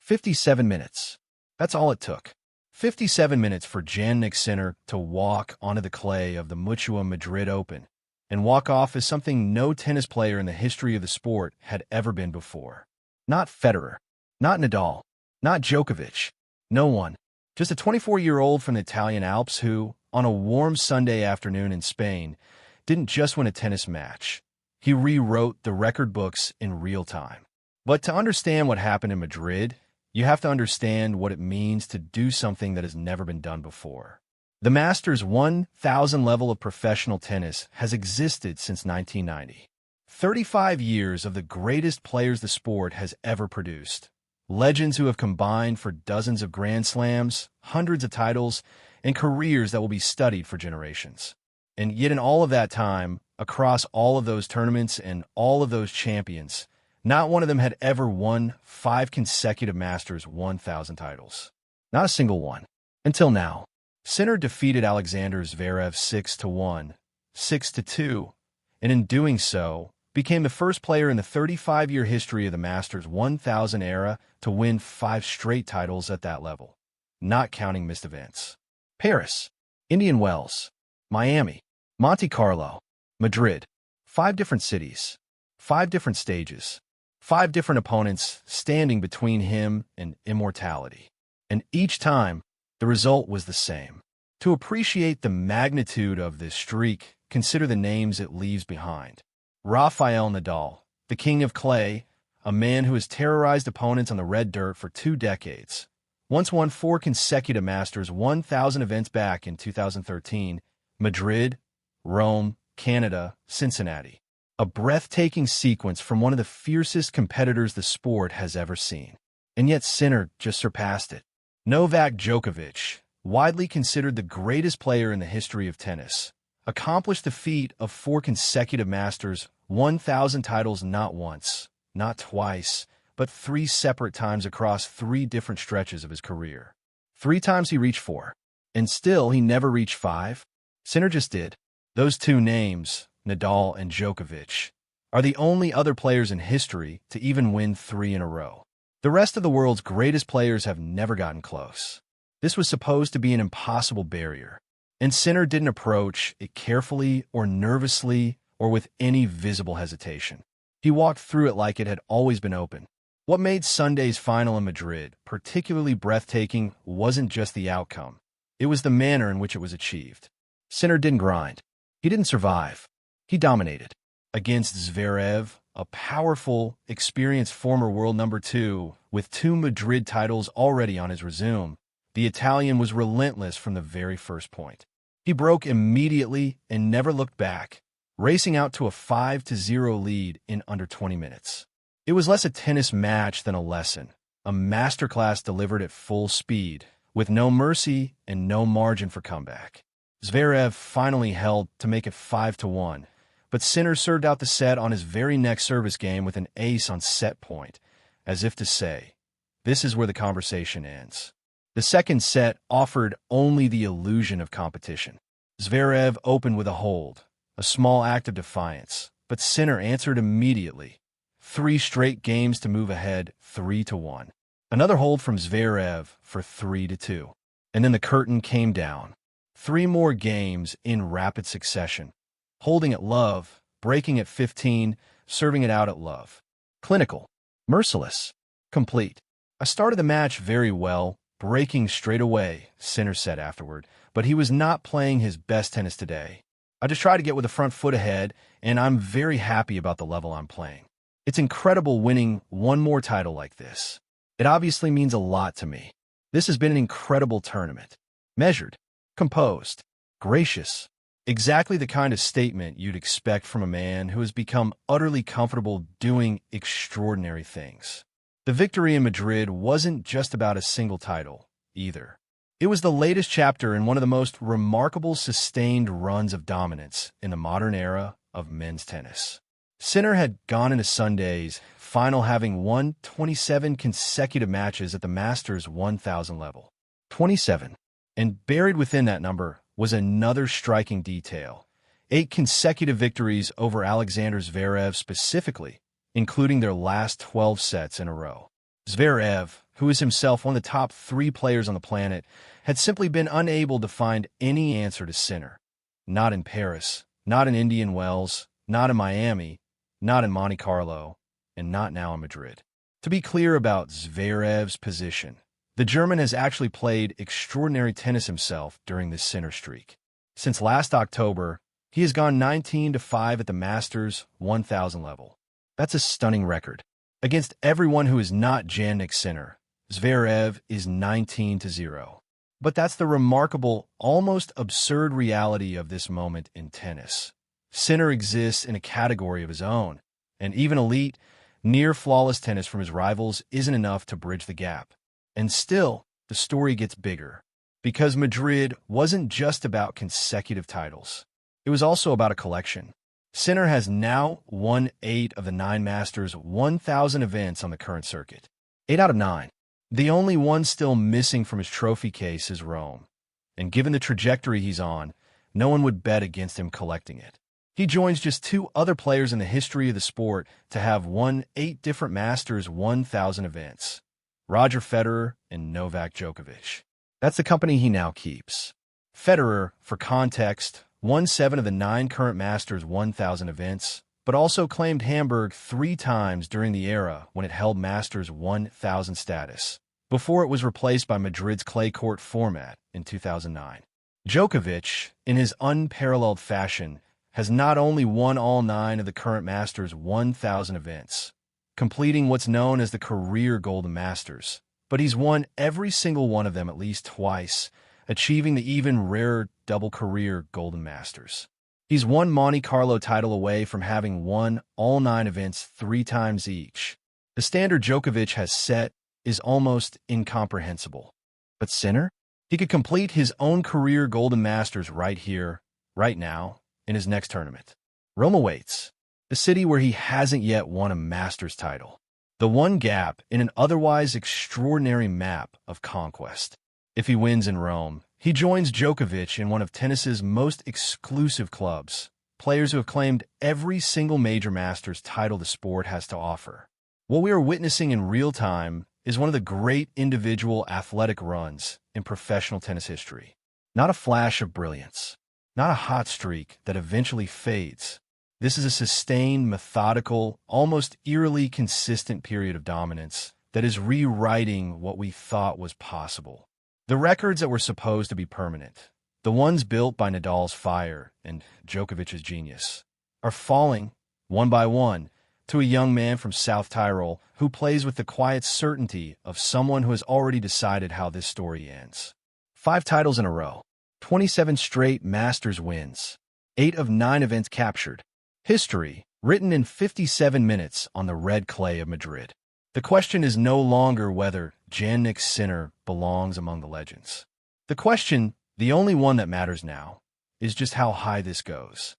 57 minutes. That's all it took. 57 minutes for Jannik Sinner to walk onto the clay of the Mutua Madrid Open and walk off as something no tennis player in the history of the sport had ever been before. Not Federer, not Nadal, not Djokovic. No one. Just a 24-year-old from the Italian Alps who, on a warm Sunday afternoon in Spain, didn't just win a tennis match. He rewrote the record books in real time. But to understand what happened in Madrid, you have to understand what it means to do something that has never been done before. The Masters 1000 level of professional tennis has existed since 1990. 35 years of the greatest players the sport has ever produced. Legends who have combined for dozens of Grand Slams, hundreds of titles, and careers that will be studied for generations. And yet in all of that time, across all of those tournaments and all of those champions, not one of them had ever won 5 consecutive Masters 1000 titles. Not a single one. Until now. Sinner defeated Alexander Zverev 6-1, 6-2, and in doing so, became the first player in the 35-year history of the Masters 1000 era to win 5 straight titles at that level, not counting missed events. Paris, Indian Wells, Miami, Monte Carlo, Madrid. 5 different cities, 5 different stages. 5 different opponents standing between him and immortality. And each time, the result was the same. To appreciate the magnitude of this streak, consider the names it leaves behind. Rafael Nadal, the king of clay, a man who has terrorized opponents on the red dirt for 2 decades. Once won 4 consecutive Masters 1000 events back in 2013, Madrid, Rome, Canada, Cincinnati. A breathtaking sequence from one of the fiercest competitors the sport has ever seen. And yet Sinner just surpassed it. Novak Djokovic, widely considered the greatest player in the history of tennis, accomplished the feat of 4 consecutive Masters 1000 titles not once, not twice, but 3 separate times across 3 different stretches of his career. 3 times he reached 4. And still he never reached 5. Sinner just did. Those 2 names, Nadal and Djokovic, are the only other players in history to even win 3 in a row. The rest of the world's greatest players have never gotten close. This was supposed to be an impossible barrier, and Sinner didn't approach it carefully or nervously or with any visible hesitation. He walked through it like it had always been open. What made Sunday's final in Madrid particularly breathtaking wasn't just the outcome. It was the manner in which it was achieved. Sinner didn't grind. He didn't survive. He dominated. Against Zverev, a powerful, experienced former world number 2 with 2 Madrid titles already on his resume, the Italian was relentless from the very first point. He broke immediately and never looked back, racing out to a 5-0 lead in under 20 minutes. It was less a tennis match than a lesson, a masterclass delivered at full speed, with no mercy and no margin for comeback. Zverev finally held to make it 5-1, but Sinner served out the set on his very next service game with an ace on set point, as if to say, this is where the conversation ends. The second set offered only the illusion of competition. Zverev opened with a hold, a small act of defiance, but Sinner answered immediately. 3 straight games to move ahead 3-1. Another hold from Zverev for 3-2. And then the curtain came down. 3 more games in rapid succession. Holding at love, breaking at 15, serving it out at love. Clinical, merciless, complete. I started the match very well, breaking straight away, Sinner said afterward, but he was not playing his best tennis today. I just tried to get with the front foot ahead, and I'm very happy about the level I'm playing. It's incredible winning 1 more title like this. It obviously means a lot to me. This has been an incredible tournament. Measured, composed, gracious. Exactly the kind of statement you'd expect from a man who has become utterly comfortable doing extraordinary things. The victory in Madrid wasn't just about a single title, either. It was the latest chapter in one of the most remarkable sustained runs of dominance in the modern era of men's tennis. Sinner had gone into Sunday's final having won 27 consecutive matches at the Masters 1000 level. 27. And buried within that number was another striking detail. 8 consecutive victories over Alexander Zverev specifically, including their last 12 sets in a row. Zverev, who is himself one of the top 3 players on the planet, had simply been unable to find any answer to Sinner. Not in Paris, not in Indian Wells, not in Miami, not in Monte Carlo, and not now in Madrid. To be clear about Zverev's position, the German has actually played extraordinary tennis himself during this Sinner streak. Since last October, he has gone 19-5 at the Masters 1000 level. That's a stunning record. Against everyone who is not Jannik Sinner, Zverev is 19-0. But that's the remarkable, almost absurd reality of this moment in tennis. Sinner exists in a category of his own, and even elite, near-flawless tennis from his rivals isn't enough to bridge the gap. And still, the story gets bigger, because Madrid wasn't just about consecutive titles. It was also about a collection. Sinner has now won 8 of the 9 Masters 1000 events on the current circuit. 8 out of 9. The only one still missing from his trophy case is Rome. And given the trajectory he's on, no one would bet against him collecting it. He joins just 2 other players in the history of the sport to have won 8 different Masters 1000 events: Roger Federer and Novak Djokovic. That's the company he now keeps. Federer, for context, won 7 of the 9 current Masters 1000 events, but also claimed Hamburg 3 times during the era when it held Masters 1000 status, before it was replaced by Madrid's clay court format in 2009. Djokovic, in his unparalleled fashion, has not only won all 9 of the current Masters 1000 events, completing what's known as the career Golden Masters, but he's won every single one of them at least twice, achieving the even rarer double career Golden Masters. He's one Monte Carlo title away from having won all 9 events 3 times each. The standard Djokovic has set is almost incomprehensible. But Sinner? He could complete his own career Golden Masters right here, right now, in his next tournament. Rome awaits, the city where he hasn't yet won a Masters title. The one gap in an otherwise extraordinary map of conquest. If he wins in Rome, he joins Djokovic in one of tennis's most exclusive clubs, players who have claimed every single major Masters title the sport has to offer. What we are witnessing in real time is one of the great individual athletic runs in professional tennis history. Not a flash of brilliance, not a hot streak that eventually fades. This is a sustained, methodical, almost eerily consistent period of dominance that is rewriting what we thought was possible. The records that were supposed to be permanent, the ones built by Nadal's fire and Djokovic's genius, are falling, one by one, to a young man from South Tyrol who plays with the quiet certainty of someone who has already decided how this story ends. 5 titles in a row, 27 straight Masters wins, 8 of 9 events captured. History, written in 57 minutes on the red clay of Madrid. The question is no longer whether Jannik Sinner belongs among the legends. The question, the only one that matters now, is just how high this goes.